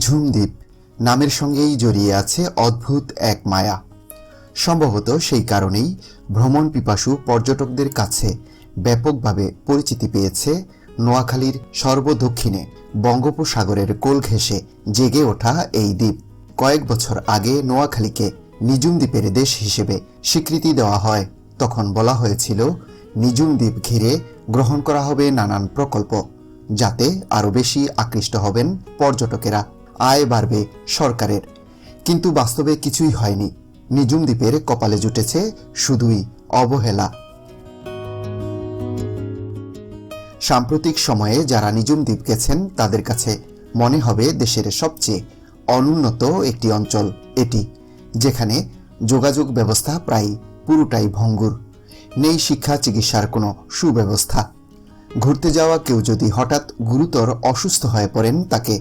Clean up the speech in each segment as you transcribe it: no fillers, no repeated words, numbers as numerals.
নিঝুম দ্বীপ নামের সঙ্গেই জড়িয়ে আছে অদ্ভুত এক মায়া। সম্ভবত সেই কারণেই ভ্রমণ পিপাসু পর্যটকদের কাছে ব্যাপকভাবে পরিচিতি পেয়েছে নোয়াখালীর সর্বদক্ষিণে বঙ্গোপসাগরের কোল ঘেঁষে জেগে ওঠা এই দ্বীপ। কয়েক বছর আগে নোয়াখালীকে নিঝুম দ্বীপের দেশ হিসেবে স্বীকৃতি দেওয়া হয়। তখন বলা হয়েছিল নিঝুম দ্বীপ ঘিরে গ্রহণ করা হবে নানান প্রকল্প, যাতে আরও বেশি আকৃষ্ট হবেন পর্যটকেরা, আয় বাড়বে সরকারের। কিন্তু বাস্তবে কিছুই হয়নি। নিঝুম দ্বীপের কপালে জুটেছে শুধুই অবহেলা। সাম্প্রতিক সময়ে যারা নিঝুম দ্বীপ গেছেন তাদের কাছে মনে হবে দেশের সবচেয়ে অনুন্নত একটি অঞ্চল এটি, যেখানে যোগাযোগ ব্যবস্থা প্রায় পুরোটাই ভঙ্গুর। নেই শিক্ষা চিকিৎসার কোনো সুব্যবস্থা। ঘুরতে যাওয়া কেউ যদি হঠাৎ গুরুতর অসুস্থ হয়ে পড়েন, তাকে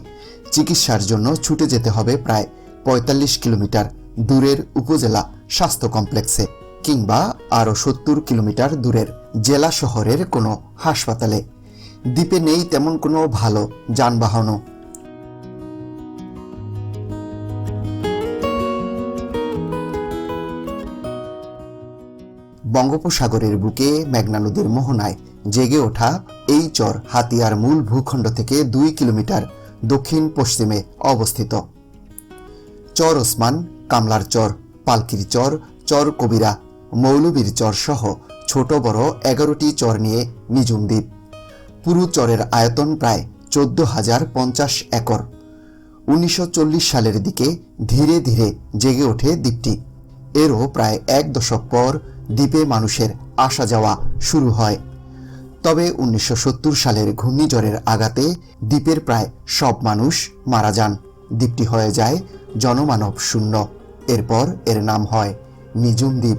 চিকিৎসার জন্য ছুটে যেতে হবে প্রায় ৪৫ কিলোমিটার দূরের উপজেলা স্বাস্থ্য কমপ্লেক্সে, কিংবা আরও ৭০ কিলোমিটার দূরের জেলা শহরের কোনো হাসপাতালে। দ্বীপে নেই তেমন কোনো ভালো যানবাহনও। বঙ্গোপসাগরের বুকে মেঘনা নদীর মোহনায় জেগে ওঠা এই চর হাতিয়ার মূল ভূখণ্ড থেকে ২ কিলোমিটার দক্ষিণ পশ্চিমে অবস্থিত। চর ওসমান, কামলার চর, পালকির চর, চর কবিরা, মৌলবীর চর সহ ছোট বড় ১১টি চর নিয়ে নিঝুম দ্বীপ। পুরো চরের আয়তন প্রায় ১৪,০৫০ একর। ১৯৪০ সালের দিকে ধীরে ধীরে জেগে ওঠে দ্বীপটি। এরও প্রায় ১ দশক পর দ্বীপে মানুষের আসা যাওয়া শুরু হয়। তবে ১৯৭০ সালের ঘূর্ণিঝড়ের আঘাতে দ্বীপের প্রায় সব মানুষ মারা যান। দ্বীপটি হয়ে যায় জনমানব শূন্য। এরপর এর নাম হয় নিঝুম দ্বীপ।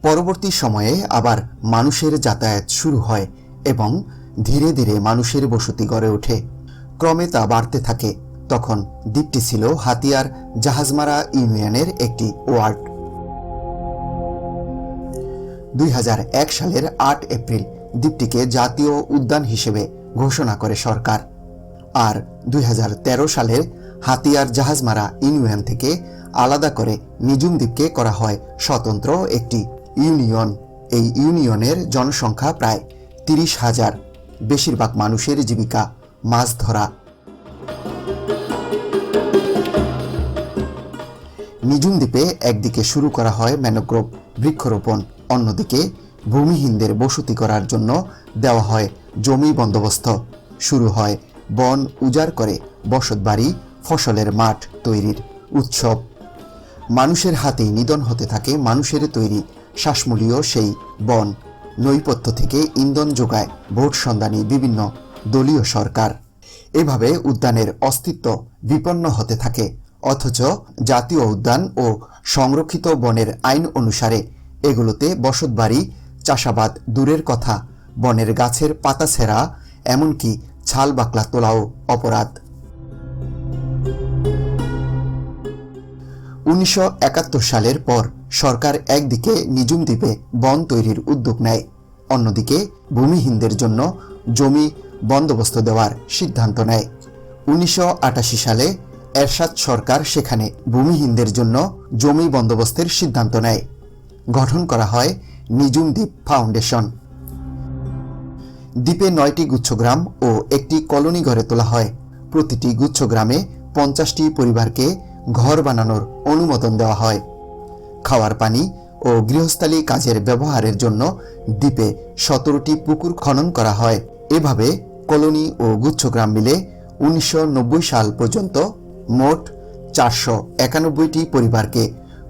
পরবর্তী সময়ে আবার মানুষের যাতায়াত শুরু হয় এবং ধীরে ধীরে মানুষের বসতি গড়ে ওঠে। ক্রমে তা বাড়তে থাকে। তখন দ্বীপটি ছিল হাতিয়ার জাহাজমারা ইউনিয়নের একটি ওয়ার্ড। ২০০১ সালের ৮ এপ্রিল দ্বীপটিকে জাতীয় উদ্যান হিসেবে ঘোষণা করে সরকার। আর ২০১৩ সালের হাতিয়ার জাহাজমারা ইউনিয়ন থেকে আলাদা করে নিঝুম দ্বীপকে করা হয় স্বতন্ত্র একটি ইউনিয়ন। এই ইউনিয়নের জনসংখ্যা প্রায় ৩০,০০০। বেশিরভাগ মানুষের জীবিকা মাছ ধরা। নিঝুম দ্বীপে একদিকে শুরু করা হয় ম্যানোগ্রোভ বৃক্ষরোপণ, অন্যদিকে ভূমিহীনদের বসতি করার জন্য দেওয়া হয় জমি বন্দোবস্ত। শুরু হয় বন উজাড় করে বসতবাড়ি, ফসলের মাঠ তৈরির উৎসব। মানুষের হাতেই নিধন হতে থাকে মানুষের তৈরি শ্বাসমূলীয় সেই বন। নৈপথ্য থেকে ইন্ধন যোগায় ভোট সন্ধানী বিভিন্ন দলীয় সরকার। এভাবে উদ্যানের অস্তিত্ব বিপন্ন হতে থাকে। অথচ জাতীয় উদ্যান ও সংরক্ষিত বনের আইন অনুসারে এগুলোতে বসতবাড়ি, চাষাবাদ দূরের কথা, বনের গাছের পাতা ছেঁড়া, এমনকি ছাল বাকলা তোলাও অপরাধ। ১৯৭১ সালের পর সরকার একদিকে নিঝুম দ্বীপে বন তৈরির উদ্যোগ নেয়, অন্যদিকে ভূমিহীনদের জন্য জমি বন্দোবস্ত দেওয়ার সিদ্ধান্ত নেয়। ১৯৮৮ সালে এরশাদ সরকার সেখানে ভূমিহীনদের জন্য জমি বন্দোবস্তের সিদ্ধান্ত নেয়। গঠন করা হয় নিঝুম দ্বীপ ফাউন্ডেশন। দ্বীপে ৯টি গুচ্ছগ্রাম ও একটি কলোনি গড়ে তোলা হয়। প্রতিটি গুচ্ছগ্রামে ৫০টি পরিবারকে ঘর বানানোর অনুমোদন দেওয়া হয়। খাওয়ার পানি ও গৃহস্থালী কাজের ব্যবহারের জন্য দ্বীপে ১৭টি পুকুর খনন করা হয়। এভাবে কলোনি ও গুচ্ছগ্রাম মিলে ১৯৯০ সাল পর্যন্ত মোট ৪৯১টি পরিবারকে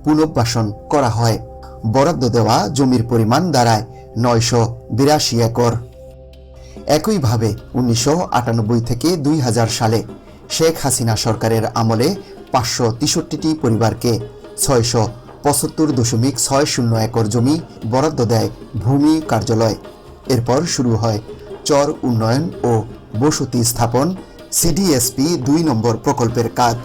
পুনর্বাসন করা হয়। বরাদ্দ দেওয়া জমির পরিমাণ দাঁড়ায় ৯৮২ একর। একইভাবে ১৯৯৮ থেকে ২০০০ সালে শেখ হাসিনা সরকারের আমলে ৫৬৩টি পরিবারকে ৬৭৫.৬০ একর জমি বরাদ্দ দেয় ভূমি কার্যালয়। এরপর শুরু হয় চর উন্নয়ন ও বসতি স্থাপন সিডিএসপি ২ নম্বর প্রকল্পের কাজ।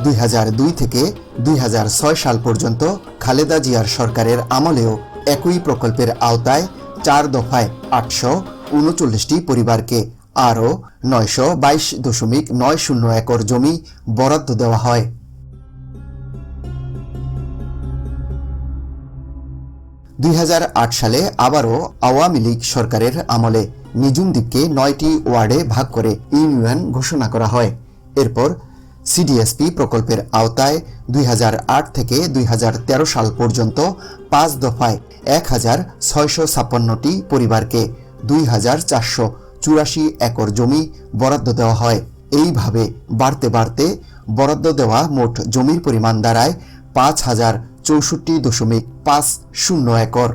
২০০২ থেকে ২০০৬ সাল পর্যন্ত খালেদা জিয়ার সরকারের আমলেও একই প্রকল্পের আওতায় 4 দফায় 839টি পরিবারকে আরও 922.90 একর জমি বরাদ্দ দেওয়া হয়। 2008 সালে আবারও আওয়ামী লীগ সরকারের আমলে নিজুম দ্বীপকে 9টি ওয়ার্ডে ভাগ করে ইউনিয়ন ঘোষণা করা হয়। এরপর সিডিএসপি প্রকল্পের আওতায় 2008 থেকে 2013 সাল পর্যন্ত 5 দফায় 1656টি পরিবারকে 2484 একর জমি বরাদ্দ দেওয়া হয়। এইভাবে বাড়তে বাড়তে বরাদ্দ দেওয়া মোট জমির পরিমাণ দাঁড়ায় 5064.50 একর।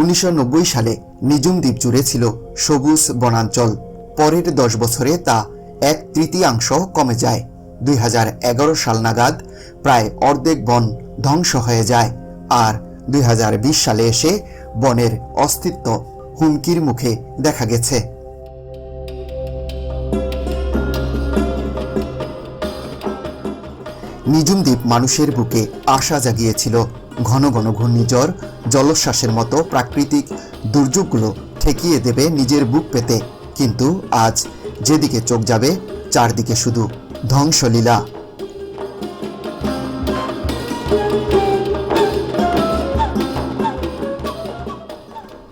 1990 সালে নিজুম দ্বীপ জুড়ে ছিল সবুজ বনাঞ্চল। পরের 10 বছরে তা 1/3 কমে যায়। 2011 সাল নাগাদ প্রায় অর্ধেক বন ধ্বংস হয়ে যায়। আর 2020 সালে এসে বনের অস্তিত্ব হুমকির মুখে দেখা গেছে। নিজুম দ্বীপ মানুষের বুকে আশা জাগিয়েছিল। ঘন ঘন ঘূর্ণিঝড়, জলোচ্ছ্বাসের মতো প্রাকৃতিক দুর্যোগগুলো ঠেকিয়ে দেবে নিজের বুক পেতে। কিন্তু আজ যেদিকে চোখ যাবে চারদিকে শুধু ধ্বংসলীলা।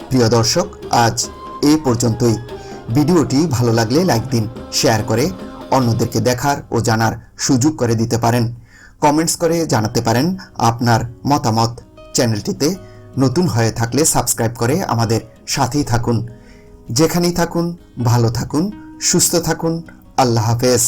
প্রিয় দর্শক, আজ এ পর্যন্তই। ভিডিওটি ভালো লাগলে লাইক দিন, শেয়ার করে অন্যদেরকে দেখার ও জানার সুযোগ করে দিতে পারেন। কমেন্টস করে জানাতে পারেন আপনার মতামত। চ্যানেলটিতে নতুন হয়ে থাকলে সাবস্ক্রাইব করে আমাদের সাথেই থাকুন। যেখানেই থাকুন ভালো থাকুন, সুস্থ থাকুন। আল্লাহ হাফেজ।